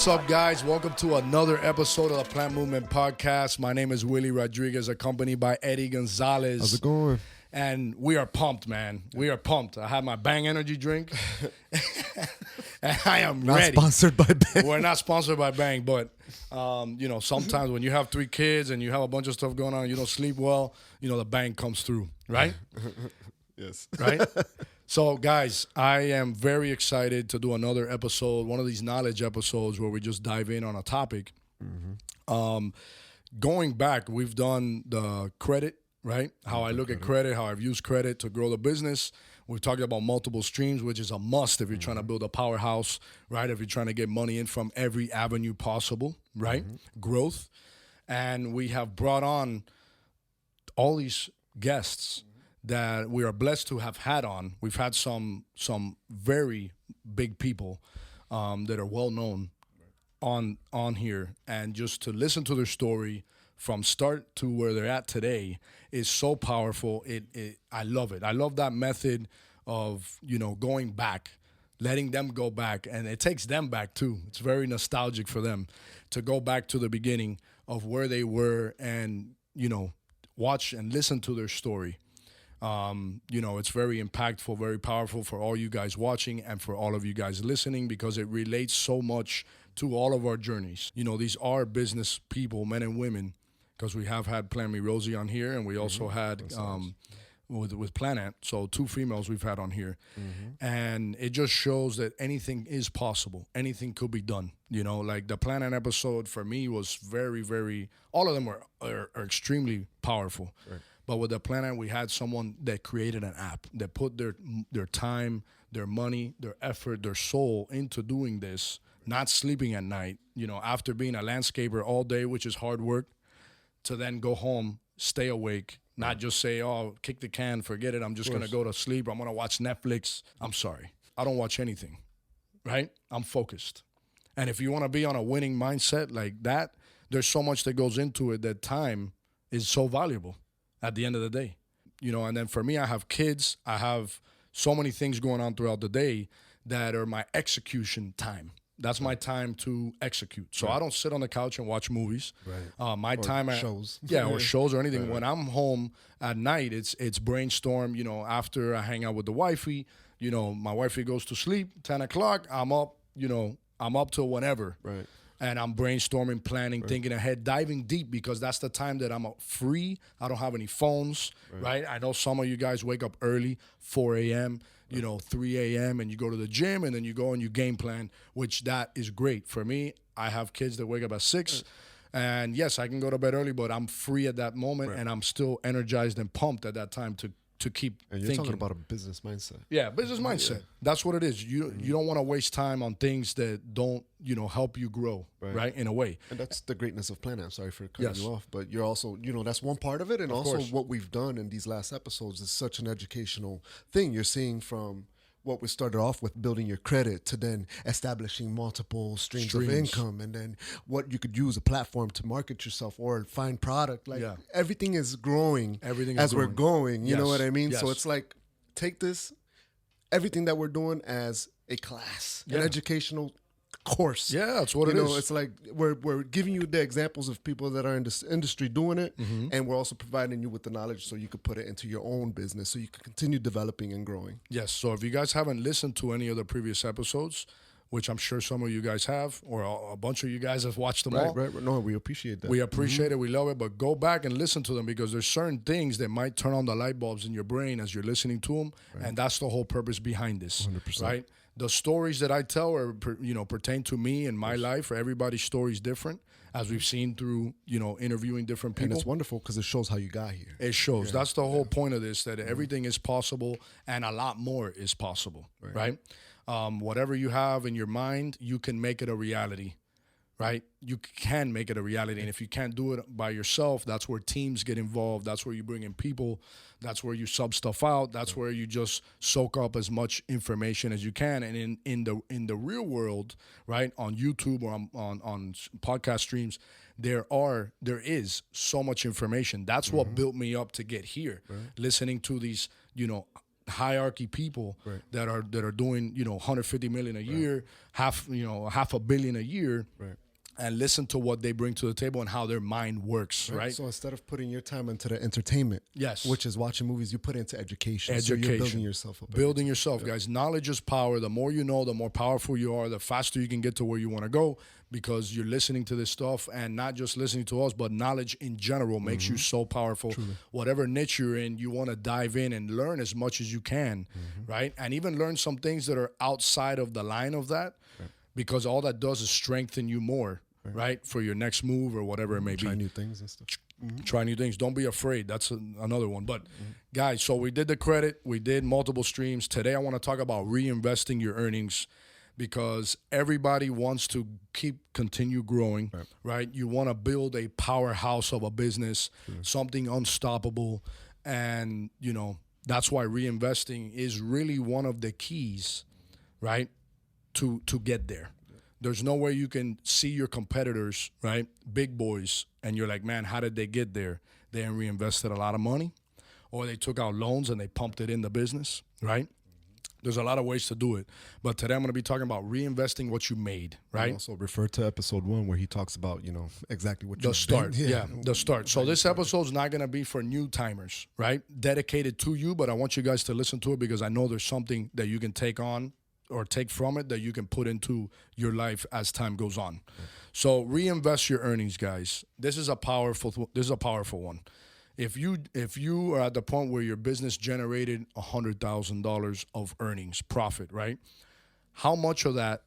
What's up, guys? Welcome to another episode of the Plant Movement Podcast. My name is Willie Rodriguez, accompanied by Eddie Gonzalez. How's it going? And we are pumped, man. We are pumped. I had my Bang energy drink. And I am ready. Not sponsored by Bang. We're not sponsored by Bang, but, sometimes when you have 3 kids and you have a bunch of stuff going on and you don't sleep well, the Bang comes through, right? Yes. Right? So, guys, I am very excited to do another episode, one of these knowledge episodes where we just dive in on a topic. Mm-hmm. Going back, we've done the credit, right? How I look at credit, how I've used credit to grow the business. We've talked about multiple streams, which is a must if you're trying to build a powerhouse, right? If you're trying to get money in from every avenue possible, right? Growth. And we have brought on all these guests that we are blessed to have had on. We've had some very big people that are well known on here, and just to listen to their story from start to where they're at today is so powerful. I love it. I love that method of going back, letting them go back, and it takes them back too. It's very nostalgic for them to go back to the beginning of where they were and watch and listen to their story. It's very impactful, very powerful for all you guys watching and for all of you guys listening, because it relates so much to all of our journeys. These are business people, men and women, because we have had Plant Me Rosie on here, and we also had with Planet, so 2 females we've had on here. And it just shows that anything is possible. Anything could be done. Like the Planet episode for me was very, very, all of them are extremely powerful. Right. But with the Planet, we had someone that created an app that put their time, their money, their effort, their soul into doing this, not sleeping at night, after being a landscaper all day, which is hard work, to then go home, stay awake, not just say, oh, kick the can, forget it, I'm just going to go to sleep, I'm going to watch Netflix. I'm sorry. I don't watch anything, right? I'm focused. And if you want to be on a winning mindset like that, there's so much that goes into it that time is so valuable at the end of the day. And then for me, I have kids. I have so many things going on throughout the day that are my execution time. That's my time to execute. So I don't sit on the couch and watch movies. Right. My time at shows. or shows or anything. Right. When I'm home at night, it's brainstorm. After I hang out with the wifey, my wifey goes to sleep, 10 o'clock, I'm up, I'm up till whenever. Right. And I'm brainstorming, planning, thinking ahead, diving deep, because that's the time that I'm free. I don't have any phones, right? I know some of you guys wake up early, 4 a.m., 3 a.m., and you go to the gym, and then you go and you game plan, which that is great. For me, I have kids that wake up at 6, and yes, I can go to bed early, but I'm free at that moment, and I'm still energized and pumped at that time to keep and you're thinking. Talking about a business mindset. Yeah, business mindset. Yeah. That's what it is. You don't want to waste time on things that don't, help you grow, right? In a way. And that's the greatness of Planet. I'm sorry for cutting you off, but you're also, that's one part of it. And of also course. What we've done in these last episodes is such an educational thing. You're seeing from what we started off with, building your credit, to then establishing multiple streams of income, and then what you could use a platform to market yourself or find product. Everything is growing as we're going. You know what I mean? Yes. So it's like, take this, everything that we're doing as a class, an educational course. Yeah, that's what it is. It's like we're giving you the examples of people that are in this industry doing it, and we're also providing you with the knowledge so you could put it into your own business, so you can continue developing and growing. Yes. So if you guys haven't listened to any of the previous episodes, which I'm sure some of you guys have, or a bunch of you guys have watched them all. Right. No, we appreciate that. We appreciate it. We love it. But go back and listen to them, because there's certain things that might turn on the light bulbs in your brain as you're listening to them. And that's the whole purpose behind this, 100%. right? The stories that I tell are, pertain to me and my life. Everybody's story is different, as we've seen through, interviewing different people. And it's wonderful because it shows how you got here. It shows. Yeah. That's the whole point of this, that everything is possible and a lot more is possible, right? Whatever you have in your mind, you can make it a reality, right? You can make it a reality. And if you can't do it by yourself, that's where teams get involved. That's where you bring in people. That's where you sub stuff out. That's where you just soak up as much information as you can. And in the real world, right, on YouTube or on podcast streams, there is so much information. That's what built me up to get here. Right. Listening to these, hierarchy people that are doing, 150 million a year, half a billion a year. And listen to what they bring to the table and how their mind works, right? So instead of putting your time into the entertainment, which is watching movies, you put it into education. So you're building yourself up. Building yourself, guys. Knowledge is power. The more you know, the more powerful you are, the faster you can get to where you want to go, because you're listening to this stuff, and not just listening to us, but knowledge in general makes you so powerful. Truly. Whatever niche you're in, you want to dive in and learn as much as you can, right? And even learn some things that are outside of the line of that, because all that does is strengthen you more. Right, for your next move or whatever it may be. Try new things and stuff. Try new things. Don't be afraid. That's another one. But guys, so we did the credit. We did multiple streams. Today I want to talk about reinvesting your earnings, because everybody wants to continue growing, right? You want to build a powerhouse of a business, something unstoppable. And, that's why reinvesting is really one of the keys, right, to get there. There's no way you can see your competitors, right, big boys, and you're like, man, how did they get there? They reinvested a lot of money, or they took out loans and they pumped it in the business, right? There's a lot of ways to do it. But today I'm going to be talking about reinvesting what you made, right? Also refer to episode 1 where he talks about, exactly what the start. The start. So this episode's not going to be for new timers, right? Dedicated to you, but I want you guys to listen to it, because I know there's something that you can take on or take from it that you can put into your life as time goes on. So reinvest your earnings, guys. This is a powerful one. If you are at the point where your business generated $100,000 of earnings, profit, right? How much of that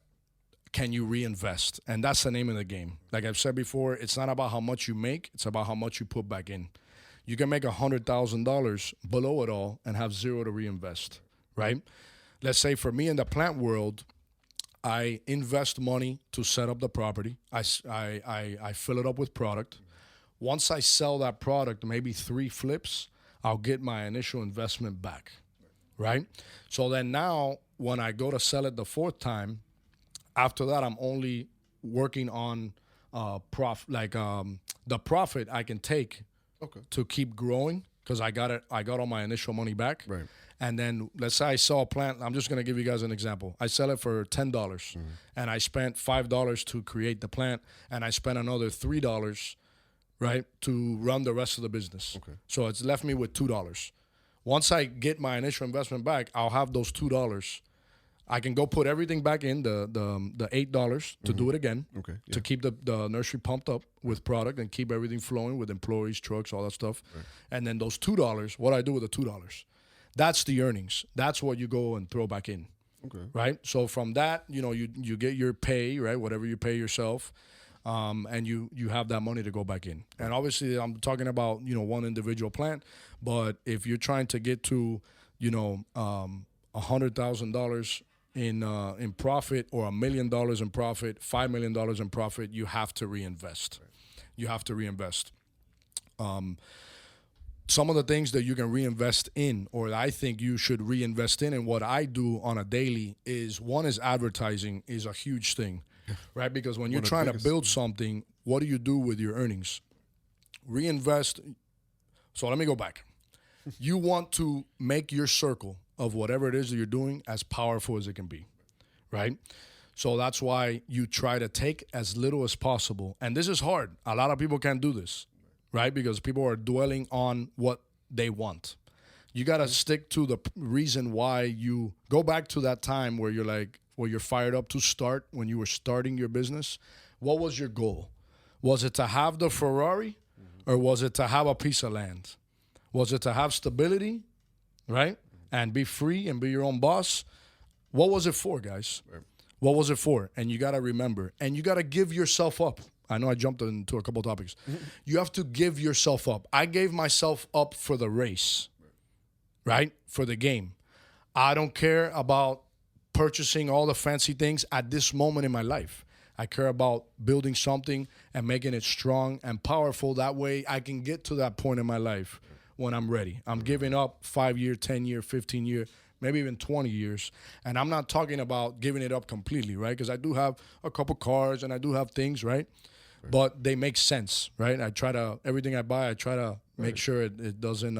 can you reinvest? And that's the name of the game. Like I've said before, it's not about how much you make, it's about how much you put back in. You can make $100,000 below it all and have zero to reinvest, right? Let's say for me in the plant world, I invest money to set up the property. I fill it up with product. Once I sell that product, maybe 3 flips, I'll get my initial investment back, right? So then now when I go to sell it the 4th time, after that I'm only working on the profit I can take to keep growing, because I got all my initial money back. Right. And then let's say I sell a plant. I'm just going to give you guys an example. I sell it for $10, and I spent $5 to create the plant, and I spent another $3, right, to run the rest of the business. So it's left me with $2. Once I get my initial investment back, I'll have those $2. I can go put everything back in, the $8 to do it again, to keep the nursery pumped up with product and keep everything flowing with employees, trucks, all that stuff. And then those $2, what I do with the $2, that's the earnings. That's what you go and throw back in, right? So from that, you get your pay, right, whatever you pay yourself, and you have that money to go back in. And obviously I'm talking about, one individual plant, but if you're trying to get to, $100,000 in profit, or $1 million in profit, $5 million in profit, you have to reinvest. You have to reinvest. Some of the things that you can reinvest in, or I think you should reinvest in, and what I do on a daily is, one is advertising is a huge thing, right? Because when you're trying to build something, what do you do with your earnings? Reinvest. So let me go back. You want to make your circle of whatever it is that you're doing as powerful as it can be, right? So that's why you try to take as little as possible. And this is hard. A lot of people can't do this, right? Because people are dwelling on what they want. You got to stick to the reason why. You go back to that time where you're fired up to start, when you were starting your business. What was your goal? Was it to have the Ferrari, or was it to have a piece of land? Was it to have stability, right? And be free and be your own boss? What was it for, guys? Right. What was it for? And you got to remember, and you got to give yourself up. I know I jumped into a couple topics. You have to give yourself up. I gave myself up for the race, right? For the game. I don't care about purchasing all the fancy things at this moment in my life. I care about building something and making it strong and powerful. That way I can get to that point in my life when I'm ready. I'm giving up 5-year, 10-year, 15-year, maybe even 20 years. And I'm not talking about giving it up completely, right? Because I do have a couple cars and I do have things, right? But they make sense, right? Everything I buy, I try to make sure it doesn't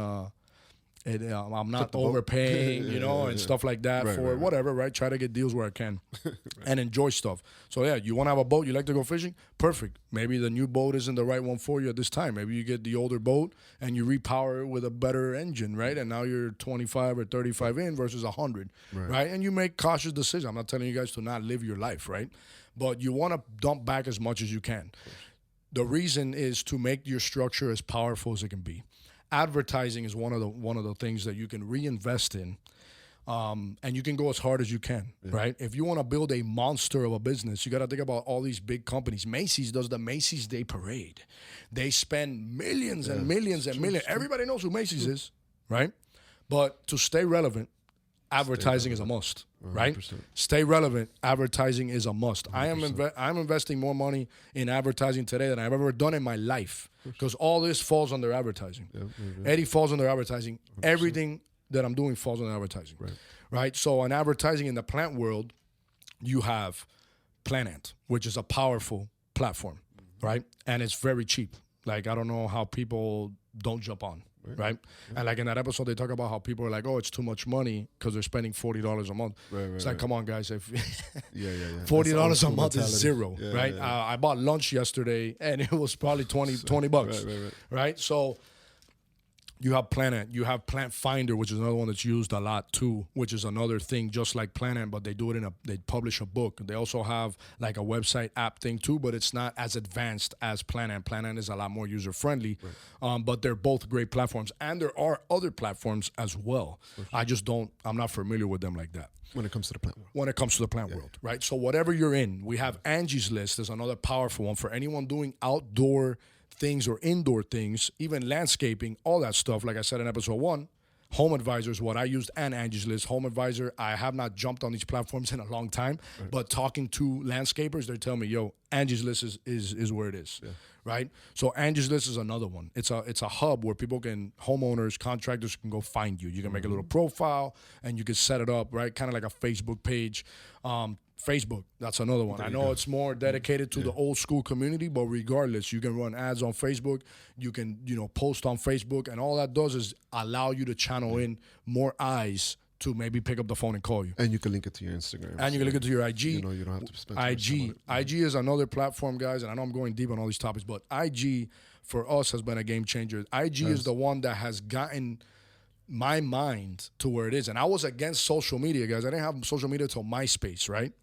I'm not overpaying, and stuff like that for whatever, right? Try to get deals where I can and enjoy stuff. So, yeah, you want to have a boat, you like to go fishing? Perfect. Maybe the new boat isn't the right one for you at this time. Maybe you get the older boat and you repower it with a better engine, right? And now you're 25 or 35 in versus 100, right? And you make cautious decisions. I'm not telling you guys to not live your life, right? But you want to dump back as much as you can. The reason is to make your structure as powerful as it can be. Advertising is one of the things that you can reinvest in, and you can go as hard as you can, right? If you want to build a monster of a business, you got to think about all these big companies. Macy's does the Macy's Day Parade. They spend millions and millions and millions. Everybody knows who Macy's is, right? But to stay relevant, advertising is a must, right? 100%. Stay relevant. Advertising is a must. I'm investing more money in advertising today than I've ever done in my life because all this falls under advertising. Eddie falls under advertising. 100%. Everything that I'm doing falls under advertising, right? So in advertising in the plant world, you have Planant, which is a powerful platform, right? And it's very cheap. Like, I don't know how people don't jump on. Right? And like in that episode, they talk about how people are like, oh, it's too much money because they're spending $40 a month. It's like, come on, guys. If $40 a month is zero, right? I bought lunch yesterday and it was probably 20 bucks, right? So you have Planet, you have Plant Finder, which is another one that's used a lot too, which is another thing just like Planet, but they do it they publish a book. They also have like a website app thing too, but it's not as advanced as Planet. Planet is a lot more user friendly, but they're both great platforms. And there are other platforms as well. Sure. I'm not familiar with them like that. When it comes to the plant world. When it comes to the plant world, right? So whatever you're in, we have Angie's List is another powerful one for anyone doing outdoor things or indoor things, even landscaping, all that stuff. Like I said in episode 1, Home Advisor is what I used and Angie's List. Home Advisor, I have not jumped on these platforms in a long time, but talking to landscapers, they're telling me, yo, Angie's List is where it is, right? So Angie's List is another one. It's a hub where homeowners, contractors can go find you. You can make a little profile and you can set it up, right? Kind of like a Facebook page. Facebook, that's another one. I know it's more dedicated to the old school community, but regardless, you can run ads on Facebook. You can, post on Facebook, and all that does is allow you to channel in more eyes to maybe pick up the phone and call you. And you can link it to your Instagram. And you can link it to your IG. You don't have to spend too much time on it. IG is another platform, guys, and I know I'm going deep on all these topics, but IG for us has been a game changer. IG is the one that has gotten my mind to where it is. And I was against social media, guys. I didn't have social media till MySpace, right?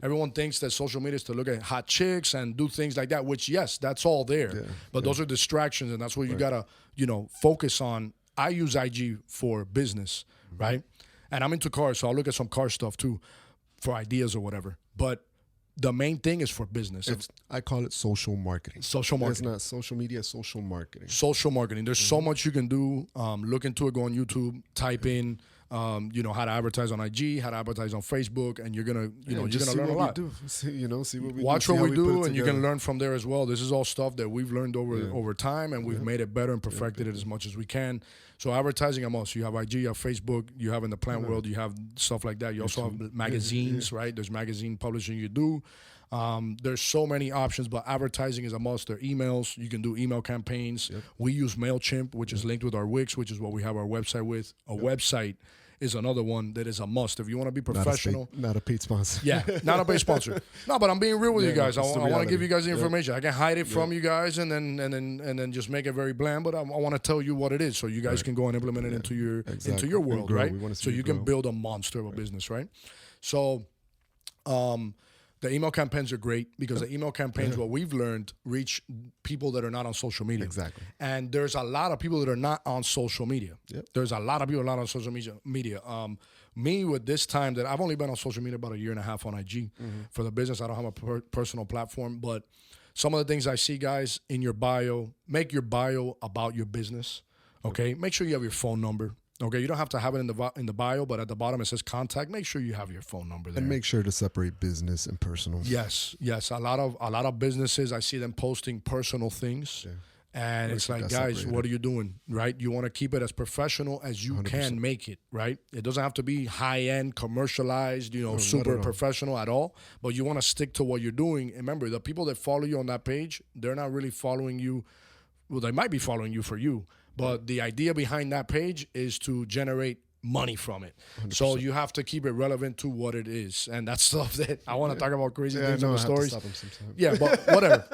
Everyone thinks that social media is to look at hot chicks and do things like that, which, yes, that's all there. But those are distractions, and that's what you got to, focus on. I use IG for business, right? And I'm into cars, so I'll look at some car stuff, too, for ideas or whatever. But the main thing is for business. I call it social marketing. Social marketing. It's not social media, social marketing. Social marketing. There's so much you can do. Look into it. Go on YouTube. Type in, how to advertise on IG, how to advertise on Facebook, and you're gonna, you're gonna learn a lot. See what we watch what we do, and you can learn from there as well. This is all stuff that we've learned over time, and we've made it better and perfected it as much as we can. So advertising, I'm also, you have IG, you have Facebook, you have in the plant world, you have stuff like that. You also have magazines, right? There's magazine publishing you do. There's so many options, but advertising is a must. There are emails. You can do email campaigns. We use MailChimp, which is linked with our Wix, which is what we have our website with. A website is another one that is a must. If you want to be professional. Not a paid sponsor. Yeah, not a paid sponsor. No, but I'm being real with you guys. I want to give you guys the information. I can hide it from you guys and then just make it very bland, but I want to tell you what it is so you guys can go and implement it into your world, right? So you can build a monster of a business, right? So the email campaigns are great because the email campaigns, what we've learned, reach people that are not on social media. Exactly. And there's a lot of people that are not on social media. There's a lot of people not on social media. Me, with this time that I've only been on social media about a year and a half on IG for the business. I don't have a personal platform, but some of the things I see, guys, in your bio, make your bio about your business, okay? Make sure you have your phone number. Okay, you don't have to have it in the bio, but at the bottom it says contact. Make sure you have your phone number there. And make sure to separate business and personal. Yes. A lot of businesses, I see them posting personal things, and it's like, guys, what are you doing? Right? You want to keep it as professional as you 100%. Can make it. Right? It doesn't have to be high end, commercialized, super professional at all. But you want to stick to what you're doing. And remember, the people that follow you on that page, they're not really following you. Well, they might be following you for you, But the idea behind that page is to generate money from it. 100%. So you have to keep it relevant to what it is. And that's stuff that I want to talk about crazy things in the stories. Yeah, but whatever.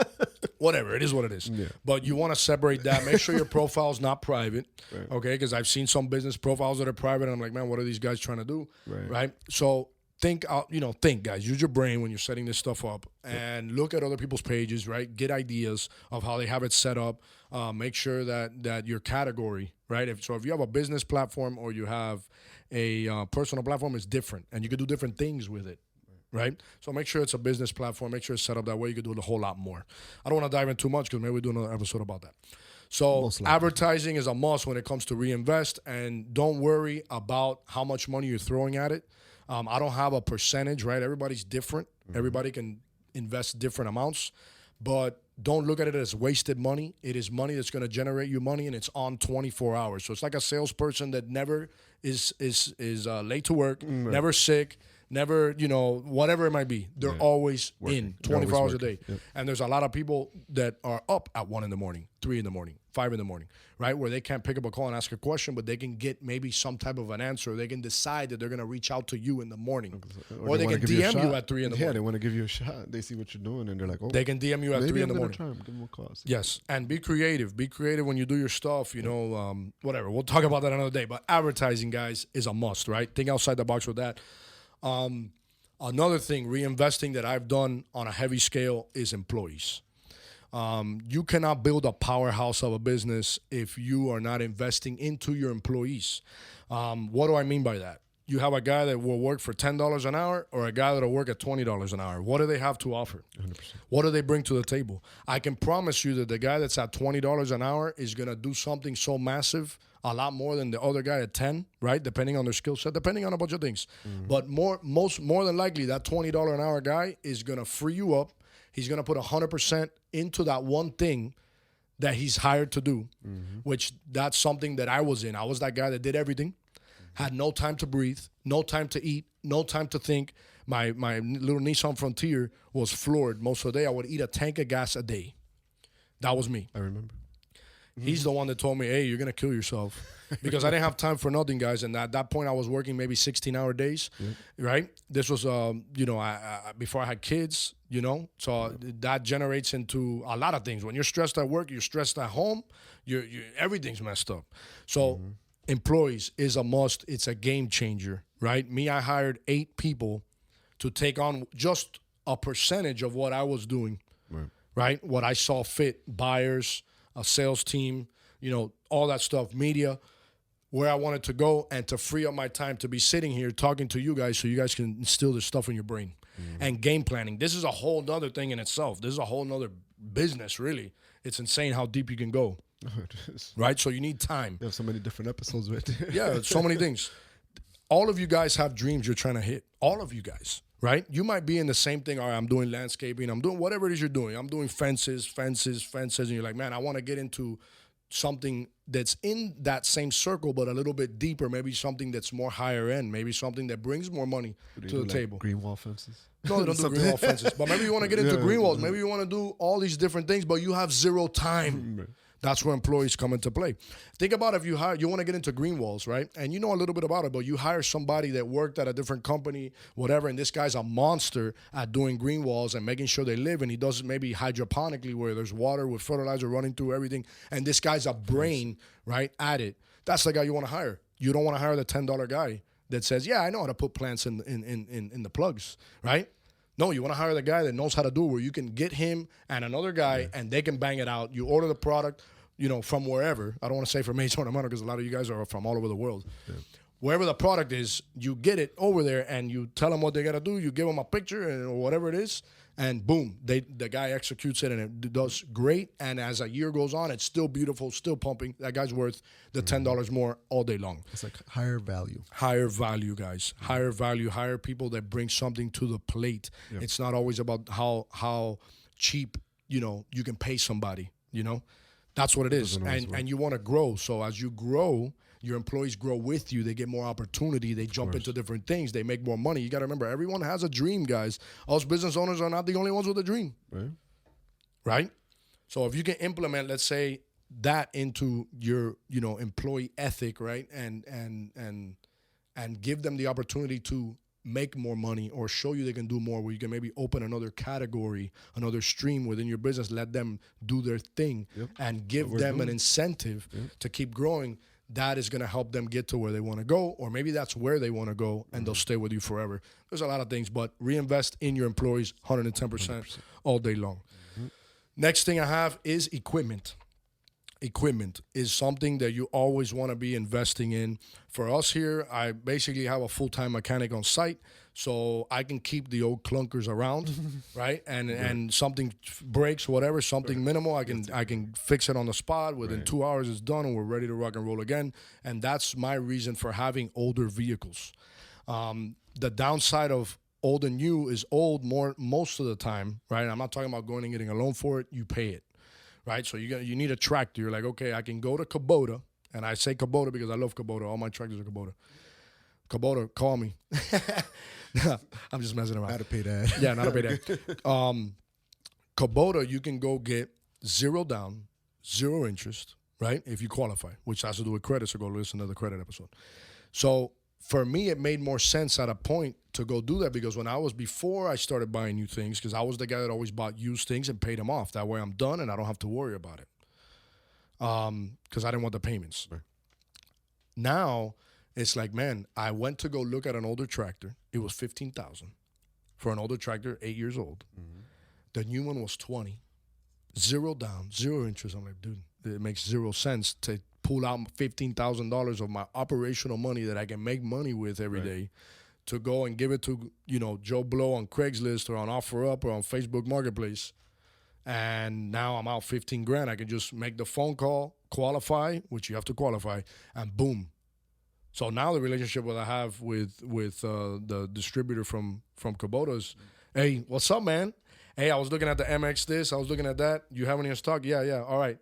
Whatever. It is what it is. Yeah. But you want to separate that. Make sure your profile is not private. Right. Okay? Because I've seen some business profiles that are private and I'm like, man, what are these guys trying to do? Right? So think out, think, guys. Use your brain when you're setting this stuff up and look at other people's pages, right? Get ideas of how they have it set up. Make sure that your category, right? If you have a business platform or you have a personal platform, it's different, and you can do different things with it, right? So make sure it's a business platform. Make sure it's set up that way. You can do a whole lot more. I don't want to dive in too much because maybe we'll do another episode about that. So advertising is a must when it comes to reinvest, and don't worry about how much money you're throwing at it. I don't have a percentage, right? Everybody's different. Mm-hmm. Everybody can invest different amounts, but don't look at it as wasted money. It is money that's going to generate you money, and it's on 24 hours. So it's like a salesperson that never is late to work, never sick, never, whatever it might be. They're always working. In 24 hours a day. Yep. And there's a lot of people that are up at 1 a.m, 3 a.m, 5 a.m, right? Where they can't pick up a call and ask a question, but they can get maybe some type of an answer. They can decide that they're going to reach out to you in the morning. Or they can DM you at 3 a.m. Yeah, they want to give you a shot. They see what you're doing, and they're like, oh. They can DM you at 3 a.m. Maybe I'm going to try them. Give them a call. Yes, and be creative. Be creative when you do your stuff, whatever. We'll talk about that another day. But advertising, guys, is a must, right? Think outside the box with that. Another thing, reinvesting that I've done on a heavy scale is employees. You cannot build a powerhouse of a business if you are not investing into your employees. What do I mean by that? You have a guy that will work for $10 an hour or a guy that will work at $20 an hour. What do they have to offer? 100%. What do they bring to the table? I can promise you that the guy that's at $20 an hour is going to do something so massive, a lot more than the other guy at 10, right? Depending on their skill set, depending on a bunch of things. Mm-hmm. But more than likely, that $20 an hour guy is going to free you up. He's going to put 100% into that one thing that he's hired to do, which that's something that I was in. I was that guy that did everything, had no time to breathe, no time to eat, no time to think. My little Nissan Frontier was floored most of the day. I would eat a tank of gas a day. That was me. I remember. He's the one that told me, hey, you're going to kill yourself. Because I didn't have time for nothing, guys. And at that point, I was working maybe 16-hour days, right? This was, before I had kids, So that generates into a lot of things. When you're stressed at work, you're stressed at home, everything's messed up. So employees is a must. It's a game changer, right? I hired 8 people to take on just a percentage of what I was doing, right? What I saw fit, buyers, a sales team, all that stuff, media, where I wanted to go, and to free up my time to be sitting here talking to you guys so you guys can instill this stuff in your brain. And game planning. This is a whole nother thing in itself. This is a whole nother business, really. It's insane how deep you can go. Right? So you need time. You have so many different episodes with it. Yeah, so many things. All of you guys have dreams you're trying to hit. All of you guys. Right? You might be in the same thing. All right, I'm doing landscaping. I'm doing whatever it is you're doing. I'm doing fences. And you're like, man, I want to get into something that's in that same circle, but a little bit deeper. Maybe something that's more higher end. Maybe something that brings more money to the table. Green wall fences? No, they don't do green wall fences. But maybe you want to get into green walls. Maybe you want to do all these different things, but you have zero time. That's where employees come into play. Think about if you want to get into green walls, right? And you know a little bit about it, but you hire somebody that worked at a different company, whatever, and this guy's a monster at doing green walls and making sure they live, and he does it maybe hydroponically where there's water with fertilizer running through everything, and this guy's a brain, right, at it. That's the guy you want to hire. You don't want to hire the $10 guy that says, yeah, I know how to put plants in the plugs, right? No, you want to hire the guy that knows how to do it, where you can get him and another guy and they can bang it out. You order the product, from wherever. I don't want to say from Arizona because a lot of you guys are from all over the world. Yeah. Wherever the product is, you get it over there and you tell them what they got to do. You give them a picture or whatever it is, and boom, the guy executes it and it does great. And as a year goes on, it's still beautiful, still pumping. That guy's worth the $10 more all day long. It's like higher value. Higher value, guys. Higher value, higher people that bring something to the plate. Yep. It's not always about how cheap, you can pay somebody, That's what it is. And you want to grow. So as you grow, your employees grow with you. They get more opportunity. They jump into different things. They make more money. You got to remember, everyone has a dream, guys. Us business owners are not the only ones with a dream. Right? So if you can implement, let's say, that into your, employee ethic, right? And give them the opportunity to make more money or show you they can do more, where you can maybe open another category, another stream within your business, let them do their thing and give them an incentive to keep growing. That is going to help them get to where they want to go, or maybe that's where they want to go, and they'll stay with you forever. There's a lot of things, but reinvest in your employees 110% all day long. Next thing I have is equipment. Equipment is something that you always want to be investing in. For us here, I basically have a full-time mechanic on site, so I can keep the old clunkers around, right? And something breaks, whatever, something minimal, I can fix it on the spot. Within 2 hours, it's done, and we're ready to rock and roll again. And that's my reason for having older vehicles. The downside of old and new is old most of the time, right? I'm not talking about going and getting a loan for it. You pay it. Right, so you need a tractor. You're like, okay, I can go to Kubota, and I say Kubota because I love Kubota. All my tractors are Kubota. Kubota, call me. I'm just messing around. Not to pay that. Yeah, not to pay that. Kubota, you can go get 0 down, 0 interest, right? If you qualify, which has to do with credit. So go listen to the credit episode. So for me, it made more sense at a point to go do that, because before I started buying new things, because I was the guy that always bought used things and paid them off. That way I'm done and I don't have to worry about it. Because I didn't want the payments. Right. Now it's like, man, I went to go look at an older tractor. It was $15,000 for an older tractor, 8 years old. Mm-hmm. The new one was $20,000, 0 down, 0 interest. I'm like, dude, it makes 0 sense to pull out $15,000 of my operational money that I can make money with every day to go and give it to, Joe Blow on Craigslist or on OfferUp or on Facebook Marketplace. And now I'm out $15,000. I can just make the phone call, qualify, which you have to qualify, and boom. So now the relationship that I have with the distributor from Kubota is, hey, what's up, man? Hey, I was looking at the MX this. I was looking at that. You have any in stock? Yeah. All right.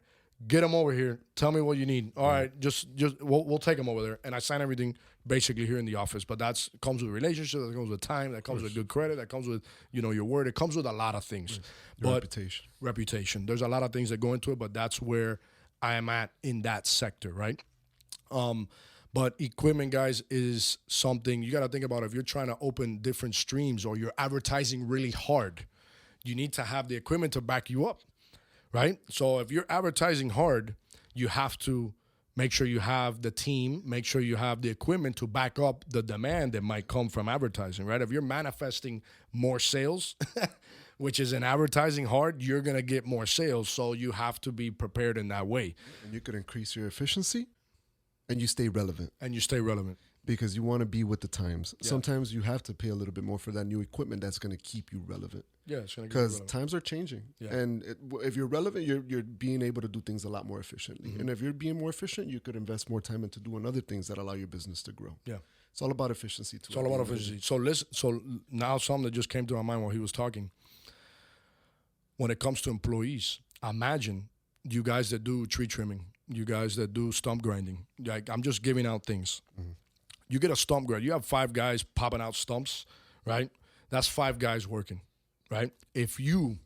Get them over here. Tell me what you need. All right, just we'll take them over there. And I sign everything basically here in the office. But that comes with relationship. That comes with time. That comes with good credit. That comes with, your word. It comes with a lot of things. But reputation. There's a lot of things that go into it, but that's where I am at in that sector, right? But equipment, guys, is something you got to think about. If you're trying to open different streams or you're advertising really hard, you need to have the equipment to back you up. Right? So if you're advertising hard, you have to make sure you have the team, make sure you have the equipment to back up the demand that might come from advertising, right? If you're manifesting more sales, which is in advertising hard, you're going to get more sales. So you have to be prepared in that way. And you could increase your efficiency and you stay relevant. Because you want to be with the times. Yeah. Sometimes you have to pay a little bit more for that new equipment that's going to keep you relevant. Yeah, it's going to because times are changing. Yeah. And if you're relevant, you're being able to do things a lot more efficiently. Mm-hmm. And if you're being more efficient, you could invest more time into doing other things that allow your business to grow. Yeah. It's all about efficiency too. It's all about efficiency. So now something that just came to my mind while he was talking. When it comes to employees, imagine you guys that do tree trimming, you guys that do stump grinding. Like, I'm just giving out things. Mm-hmm. You get a stump grind. You have 5 guys popping out stumps, right? That's 5 guys working, right? If you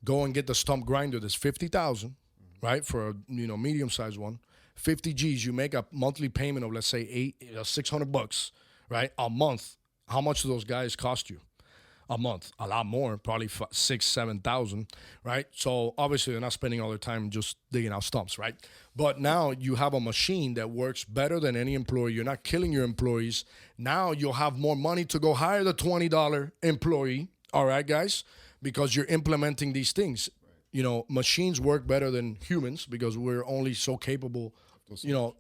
go and get the stump grinder that's $50,000, right, for a medium-sized one, 50 G's, you make a monthly payment of, let's say, $600, right, a month. How much do those guys cost you? A month, a lot more, probably 6,000-7,000, right? So obviously they're not spending all their time just digging out stumps, right? But now you have a machine that works better than any employee. You're not killing your employees. Now you'll have more money to go hire the $20 employee, all right, guys, because you're implementing these things. Right. Machines work better than humans because we're only so capable,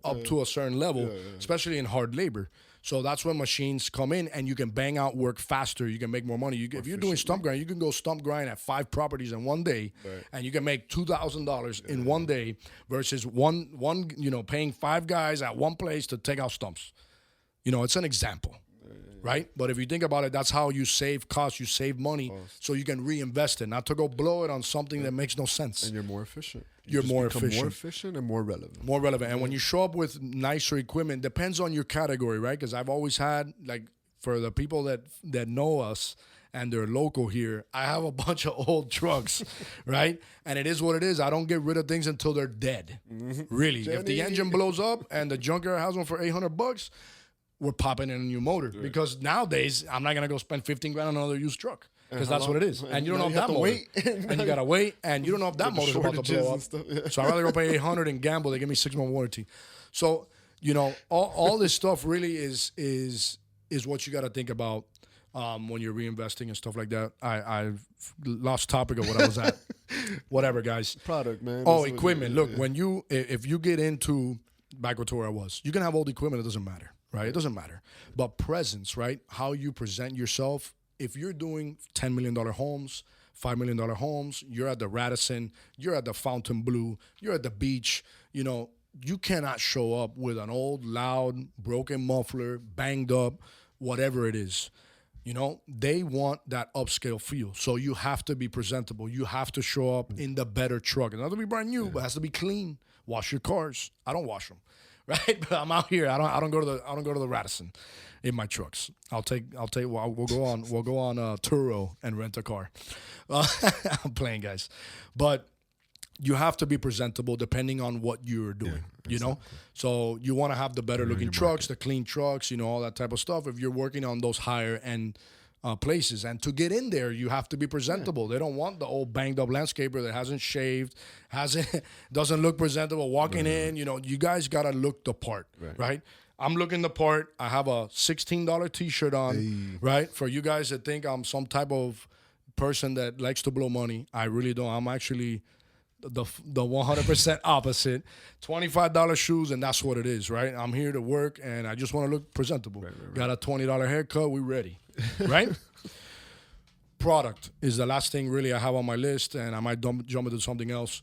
up to a certain level, especially in hard labor. So that's when machines come in and you can bang out work faster. You can make more money. If you're doing stump grind, you can go stump grind at 5 properties in one day, and you can make $2,000 in one day versus one paying 5 guys at one place to take out stumps. It's an example, right? But if you think about it, that's how you save costs, you save money, so you can reinvest it, not to go blow it on something that makes no sense. And you're more efficient. You're more efficient. More efficient and more relevant. More relevant. And when you show up with nicer equipment, depends on your category, right? Because I've always had, like, for the people that know us and they're local here, I have a bunch of old trucks, right? And it is what it is. I don't get rid of things until they're dead. Really. Jenny. If the engine blows up and the junkyard has one for $800, we're popping in a new motor. Yeah. Because nowadays, I'm not going to go spend 15 grand on another used truck. Because that's what it is. And you don't know if that motor. Wait. And you got to wait. And you don't know if that motor's about to blow up. Yeah. So I'd rather go pay $800 and gamble. They give me 6-month warranty. So, you know, all this stuff really is what you got to think about when you're reinvesting and stuff like that. I've lost topic of what I was at. Whatever, guys. Product, man. Oh, equipment. Look, if you get into, back to where I was, you can have old equipment. It doesn't matter, right? It doesn't matter. But presence, right? How you present yourself. If you're doing $10 million homes, $5 million homes, you're at the Radisson, you're at the Fontainebleau, you're at the beach, you know, you cannot show up with an old, loud, broken muffler, banged up, whatever it is. You know, they want that upscale feel. So you have to be presentable. You have to show up in the better truck. It doesn't have to be brand new, but it has to be clean. Wash your cars. I don't wash them, right? But I'm out here. I don't go to the Radisson in my trucks. We'll go on Turo and rent a car. I'm playing, guys. But you have to be presentable depending on what you're doing, you know? So you want to have the better looking trucks, the clean trucks, you know, all that type of stuff if you're working on those higher end places. And to get in there, you have to be presentable. They don't want the old banged up landscaper that hasn't shaved, doesn't look presentable, walking in, you know, you guys got to look the part, right? I'm looking the part. I have a $16 t-shirt on, right? For you guys that think I'm some type of person that likes to blow money, I really don't. I'm actually the 100% opposite. $25 shoes, and that's what it is, right? I'm here to work, and I just want to look presentable. Right. Got a $20 haircut. We ready, right? Product is the last thing really I have on my list, and I might jump into something else.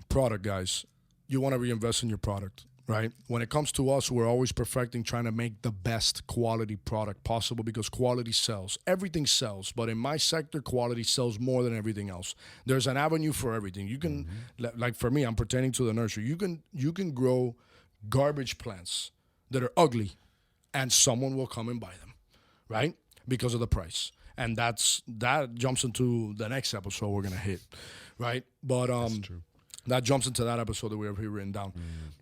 Product, guys. You want to reinvest in your product. Right? When it comes to us, we're always perfecting, trying to make the best quality product possible because quality sells. Everything sells, but in my sector, quality sells more than everything else. There's an avenue for everything. You can, like for me, I'm pertaining to the nursery. You can grow garbage plants that are ugly, and someone will come and buy them, right? Because of the price. And that jumps into the next episode we're gonna hit, right? But that's true. That jumps into that episode that we have here written down.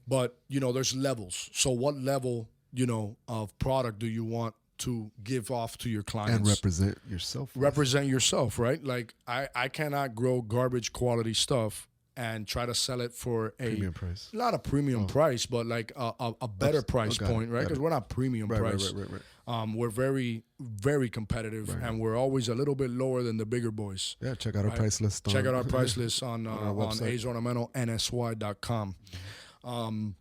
But, you know, there's levels. So what level, you know, of product do you want to give off to your clients? And represent yourself. Represent yourself, right? Like, I cannot grow garbage quality stuff and try to sell it for premium price. Not a premium price, but like a better price point, right? Because we're not premium price. Right. We're very, very competitive, and we're always a little bit lower than the bigger boys. Yeah, check out our price list. Check out our price list on AZornamentalNSY.com.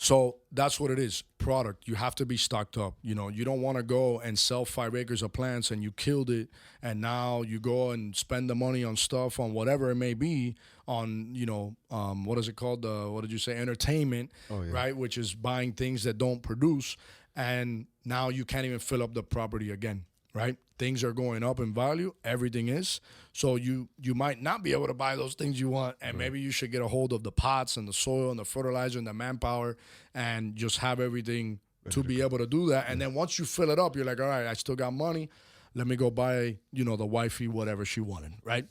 So that's what it is. Product. You have to be stocked up. You know, you don't want to go and sell 5 acres of plants and you killed it, and now you go and spend the money on stuff, on whatever it may be, on, you know, what is it called? What did you say? Entertainment, right? Which is buying things that don't produce, and now you can't even fill up the property again, right? Things are going up in value. Everything is. So you might not be able to buy those things you want, and maybe you should get a hold of the pots and the soil and the fertilizer and the manpower and just have everything to be able to do that. And then once you fill it up, you're like, all right, I still got money. Let me go buy, you know, the wifey whatever she wanted, right?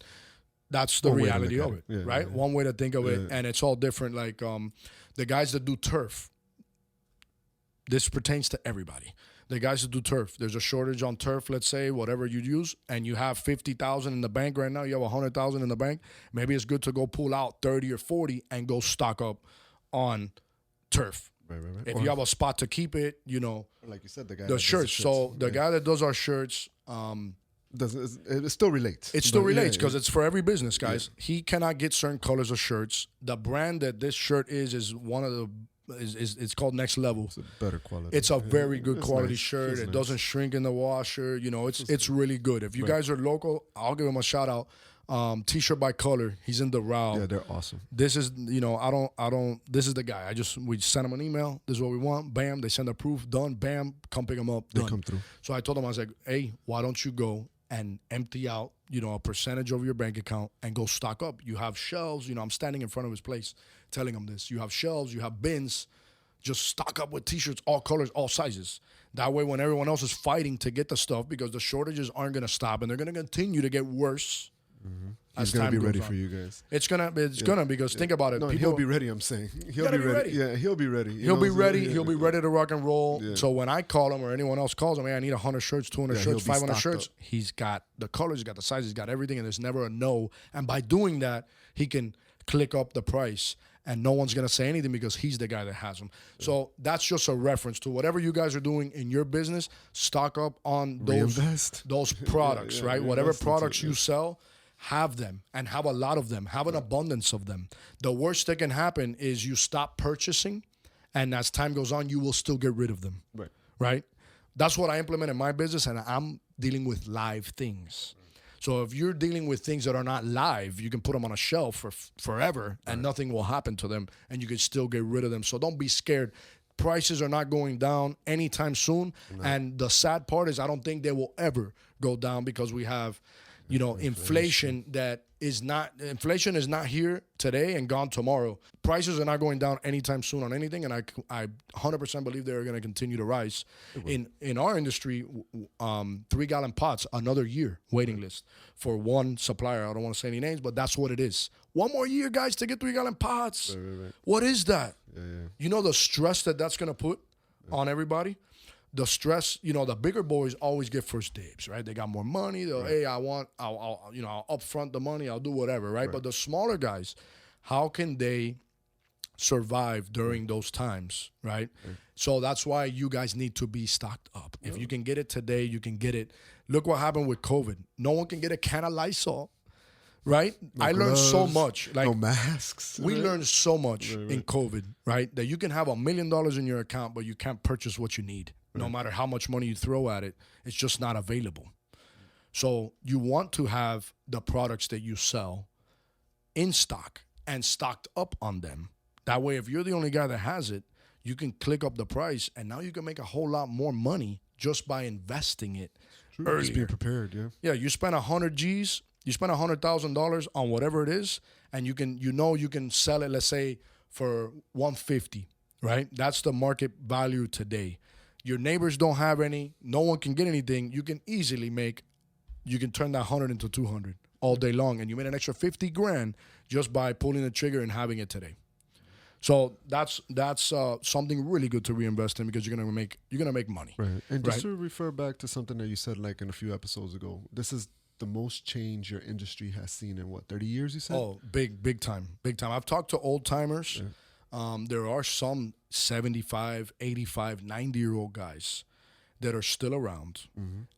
That's the reality of it, right? One way to think of it, and it's all different. Like the guys that do turf, this pertains to everybody. The guys that do turf, there's a shortage on turf, let's say, whatever you use, and you have $50,000 in the bank right now, you have $100,000 in the bank, maybe it's good to go pull out 30 or 40 and go stock up on turf. Right. If you have a spot to keep it, you know. Like you said, the shirts. So the guy that does our shirts, it still relates. It still relates because it's for every business, guys. Yeah. He cannot get certain colors of shirts. The brand that this shirt is one of the it's called Next Level. It's a better quality. It's a very good quality shirt. It doesn't shrink in the washer. You know, it's really good. If you guys are local, I'll give him a shout out. T-shirt by Color. He's in the route. Yeah, they're awesome. This is, you know, I don't. This is the guy. We send him an email. This is what we want. Bam. They send the proof. Done. Bam. Come pick him up. Done. They come through. So I told him, I was like, hey, why don't you go and empty out, you know, a percentage of your bank account and go stock up. You have shelves. You know, I'm standing in front of his place telling him this. You have shelves. You have bins. just stock up with T-shirts, all colors, all sizes. That way, when everyone else is fighting to get the stuff, because the shortages aren't going to stop and they're going to continue to get worse. He's gonna be ready for you guys. It's gonna because think about it. No, he'll be ready. I'm saying he'll be ready. Yeah, he'll be ready. He'll be ready. He'll be ready to rock and roll. Yeah. So when I call him or anyone else calls him, hey, I need 100 shirts, 200 shirts, 500 shirts. Up. He's got the colors, he's got the sizes, he's got everything, and there's never a no. And by doing that, he can click up the price, and no one's gonna say anything because he's the guy that has them. Yeah. So that's just a reference to whatever you guys are doing in your business. Stock up on those products, right? Whatever products you sell. Have them and have a lot of them. Have an abundance of them. The worst that can happen is you stop purchasing, and as time goes on, you will still get rid of them. Right? That's what I implement in my business, and I'm dealing with live things. So if you're dealing with things that are not live, you can put them on a shelf for forever, and nothing will happen to them, and you can still get rid of them. So don't be scared. Prices are not going down anytime soon, and the sad part is I don't think they will ever go down because we have inflation is not here today and gone tomorrow. Prices are not going down anytime soon on anything, and I 100% believe they're going to continue to rise. In our industry, 3-gallon pots, another year waiting list for one supplier. I don't want to say any names, but that's what it is. One more year, guys, to get 3-gallon pots. Right. What is that? You know the stress that's going to put on everybody? The stress, the bigger boys always get first dibs, right? They got more money. They'll, hey, I'll upfront the money. I'll do whatever, right? But the smaller guys, how can they survive during those times, right? So that's why you guys need to be stocked up. If you can get it today, you can get it. Look what happened with COVID. No one can get a can of Lysol, right? I learned so much. Like, no masks. We learned so much in COVID, right? That you can have $1 million in your account, but you can't purchase what you need. No matter how much money you throw at it, it's just not available. So you want to have the products that you sell in stock and stocked up on them. That way, if you're the only guy that has it, you can click up the price, and now you can make a whole lot more money just by investing it earlier. Just being prepared, Yeah, you spend 100 G's, you spend $100,000 on whatever it is, and you can sell it, let's say, for $150, right? That's the market value today. Your neighbors don't have any. No one can get anything. You can easily turn that 100 into 200 all day long, and you made an extra 50 grand just by pulling the trigger and having it today. So that's something really good to reinvest in because you're gonna make money. Right. And just to refer back to something that you said like in a few episodes ago, this is the most change your industry has seen in 30 years, you said? Oh, big time. I've talked to old timers. Yeah. There are some 75, 85, 90-year-old guys that are still around,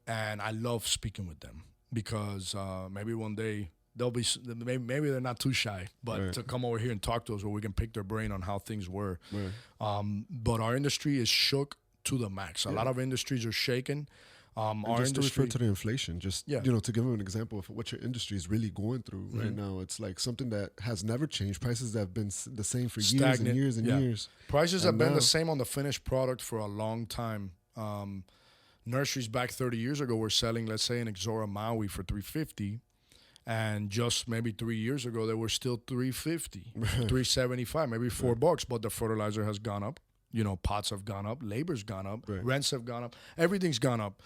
and I love speaking with them because maybe one day maybe they're not too shy, but to come over here and talk to us where we can pick their brain on how things were. But our industry is shook to the max. A lot of industries are shaken. Our just to refer to the inflation, to give them an example of what your industry is really going through right now. It's like something that has never changed. Prices have been the same for years and years and years. Prices have been the same on the finished product for a long time. Nurseries back 30 years ago were selling, let's say, an Exora Maui for $350, and just maybe 3 years ago they were still $350, $375, maybe $4. But the fertilizer has gone up. Pots have gone up, labor's gone up, rents have gone up, everything's gone up.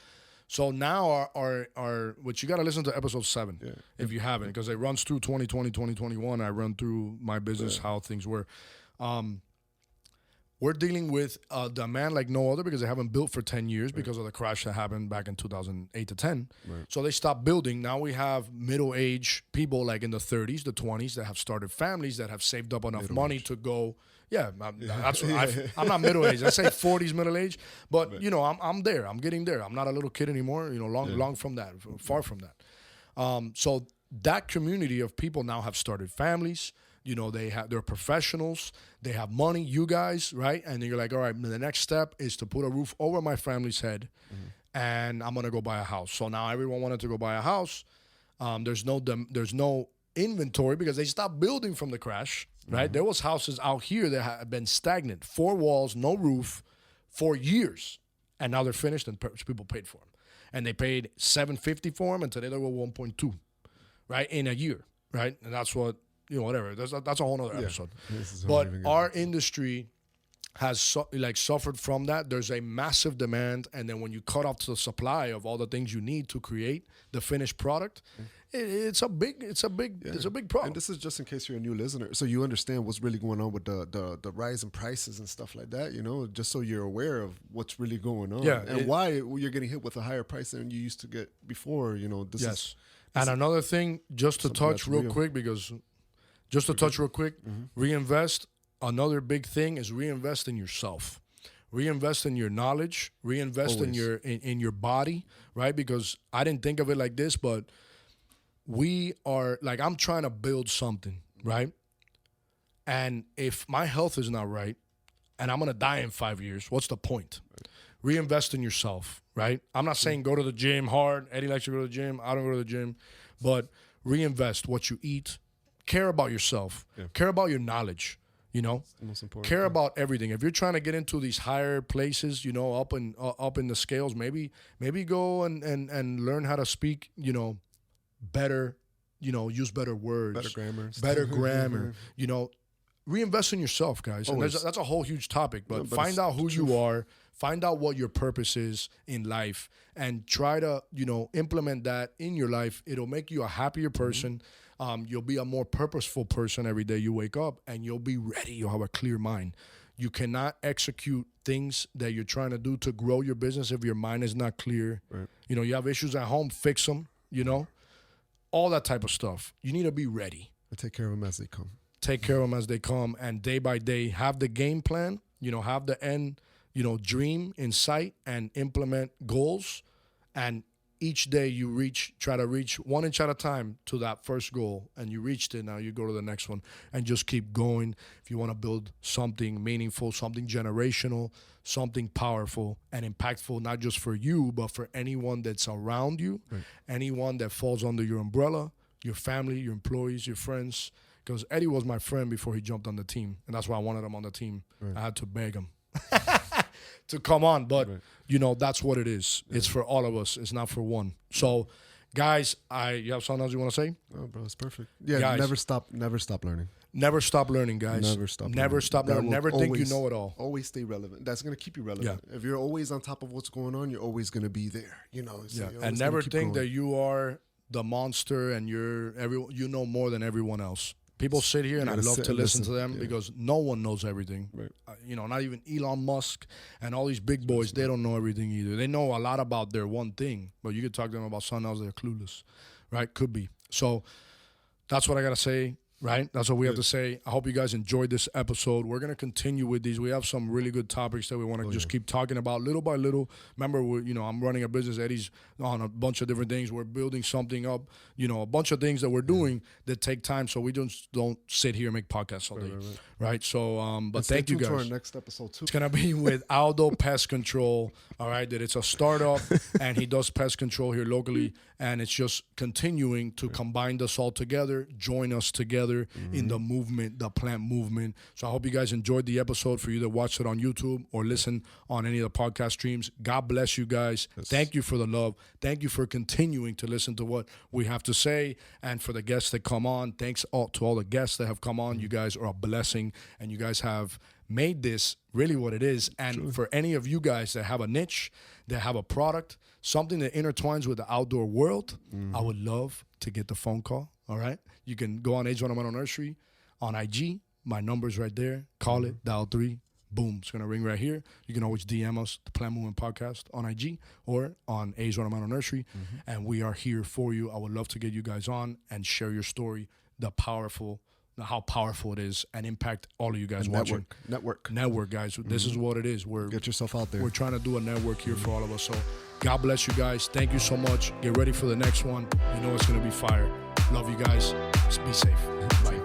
So now our which you got to listen to episode 7 if you haven't, because it runs through 2020, 2021. I run through my business, how things were. We're dealing with demand like no other because they haven't built for 10 years because of the crash that happened back in 2008 to 10. So they stopped building. Now we have middle-aged people like in the 30s, the 20s that have started families that have saved up enough money to go. Yeah, that's what I'm not middle-aged. I say 40s middle-aged, but I'm there. I'm getting there. I'm not a little kid anymore. Long from that, far from that. So that community of people now have started families. They're professionals. They have money. You guys, right? And then you're like, all right. The next step is to put a roof over my family's head, and I'm gonna go buy a house. So now everyone wanted to go buy a house. There's no inventory because they stopped building from the crash. Right? There was houses out here that had been stagnant, 4 walls, no roof, for years, and now they're finished and people paid for them, and they paid $750 for them, and today they're worth $1.2, right, in a year, right? And that's what whatever. That's a whole other episode. But our industry has suffered from that. There's a massive demand, and then when you cut off the supply of all the things you need to create the finished product, it's a big problem. And this is just in case you're a new listener, so you understand what's really going on with the rise in prices and stuff like that. Just so you're aware of what's really going on, and why you're getting hit with a higher price than you used to get before. And another thing, just to touch real quick, reinvest. Another big thing is reinvest in yourself. Reinvest in your knowledge. Reinvest in your body, right? Because I didn't think of it like this, but we are I'm trying to build something, right? And if my health is not right, and I'm gonna die in 5 years, what's the point? Reinvest in yourself, right? I'm not saying go to the gym hard. Eddie likes to go to the gym. I don't go to the gym, but reinvest what you eat. Care about yourself. Yeah. Care about your knowledge. Most important. Care about everything. If you're trying to get into these higher places, up in the scales, maybe go and learn how to speak, better, use better words, better grammar, reinvest in yourself, guys. And that's a whole huge topic, but find out who you are, find out what your purpose is in life, and try to, implement that in your life. It'll make you a happier person. You'll be a more purposeful person every day you wake up, and you'll be ready. You'll have a clear mind. You cannot execute things that you're trying to do to grow your business if your mind is not clear. Right. You have issues at home, fix them, all that type of stuff. You need to be ready. Take care of them as they come. Take care of them as they come, and day by day, have the game plan, have the end, dream in sight, and implement goals. And each day you try to reach 1 inch at a time to that first goal, and you reached it. Now you go to the next one and just keep going. If you want to build something meaningful, something generational, something powerful and impactful, not just for you, but for anyone that's around you, anyone that falls under your umbrella, your family, your employees, your friends. Because Eddie was my friend before he jumped on the team, and that's why I wanted him on the team. I had to beg him to come on, but that's what it is. It's for all of us. It's not for one. So, guys, you have something else you want to say? Oh, bro, it's perfect. Yeah, guys, never stop learning. Never stop learning, guys. Never stop learning. Never think you know it all. Always stay relevant. That's going to keep you relevant. Yeah. If you're always on top of what's going on, you're always going to be there. And never think that you are the monster and you know more than everyone else. People sit here, and I love to listen to them because no one knows everything. Right. Not even Elon Musk and all these big boys, they don't know everything either. They know a lot about their one thing, but you could talk to them about something else, they're clueless, right? Could be. So that's what I got to say, right? That's what we have to say. I hope you guys enjoyed this episode. We're going to continue with these. We have some really good topics that we want to just keep talking about little by little. Remember, I'm running a business. Eddie's on a bunch of different things. We're building something up, a bunch of things that we're doing that take time. So we just don't sit here and make podcasts all day, right? So, but thank you guys. For our next episode too. It's going to be with Aldo Pest Control, all right? That it's a startup, and he does pest control here locally, and it's just continuing to combine us all together, join us together in the movement, the plant movement. So I hope you guys enjoyed the episode. For you that watched it on YouTube or listen on any of the podcast streams, God bless you guys. Yes. Thank you for the love. Thank you for continuing to listen to what we have to say. And for the guests that come on, thanks to all the guests that have come on. You guys are a blessing, and you guys have made this really what it is. And for any of you guys that have a niche, that have a product, something that intertwines with the outdoor world, I would love to get the phone call. All right? You can go on Age Ornamental Nursery on IG. My number's right there. Call it, dial 3. Boom. It's going to ring right here. You can always DM us, the Plant Movement Podcast, on IG or on Age Ornamental Nursery. And we are here for you. I would love to get you guys on and share your story, how powerful it is, and impact all of you guys watching. Network, guys. This is what it is. Get yourself out there. We're trying to do a network here for all of us. So God bless you guys. Thank you so much. Get ready for the next one. You know it's going to be fire. Love you guys. Be safe. Bye.